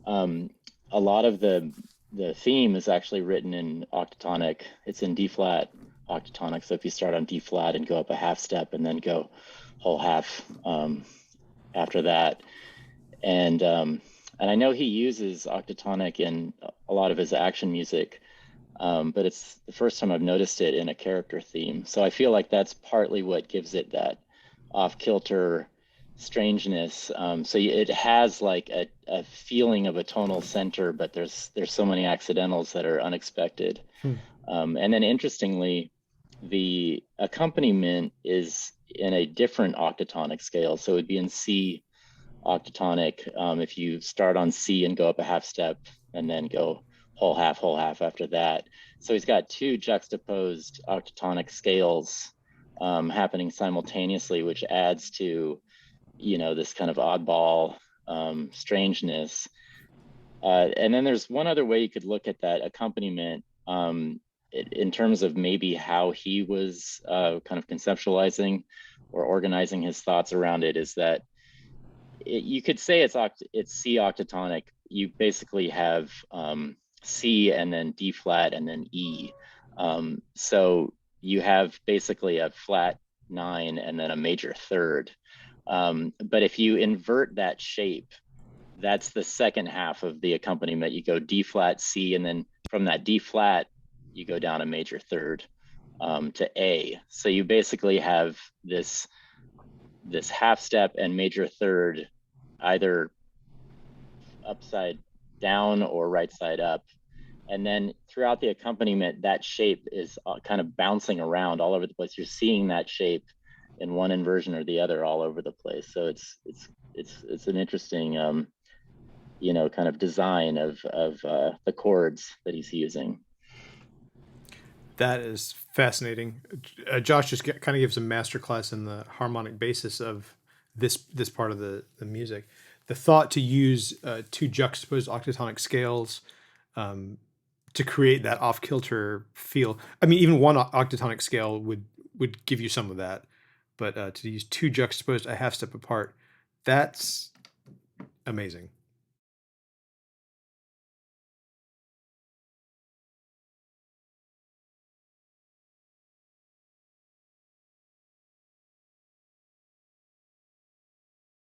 Um, a lot of the theme is actually written in octatonic. It's in D flat octatonic. So if you start on D flat and go up a half step and then go whole half after that, and I know he uses octatonic in a lot of his action music, but it's the first time I've noticed it in a character theme. So I feel like that's partly what gives it that off-kilter strangeness. So it has like a feeling of a tonal center, but there's so many accidentals that are unexpected. Hmm. And then interestingly, the accompaniment is in a different octatonic scale. So it would be in C octatonic. If you start on C and go up a half step and then go whole half after that. So he's got two juxtaposed octatonic scales happening simultaneously, which adds to, this kind of oddball strangeness. And then there's one other way you could look at that accompaniment in terms of maybe how he was kind of conceptualizing or organizing his thoughts around it is that you could say it's C octatonic. You basically have C and then D flat and then E. So you have basically a flat nine and then a major third. But if you invert that shape, that's the second half of the accompaniment. You go D flat, C, and then from that D flat, you go down a major third to A. So you basically have this half step and major third either upside down or right side up. And then throughout the accompaniment, that shape is kind of bouncing around all over the place. You're seeing that shape in one inversion or the other all over the place. So it's an interesting kind of design of the chords that he's using. That is fascinating. Josh just kind of gives a masterclass in the harmonic basis of this part of the music. The thought to use two juxtaposed octatonic scales to create that off kilter feel. I mean, even one octatonic scale would give you some of that, but to use two juxtaposed a half step apart, that's amazing.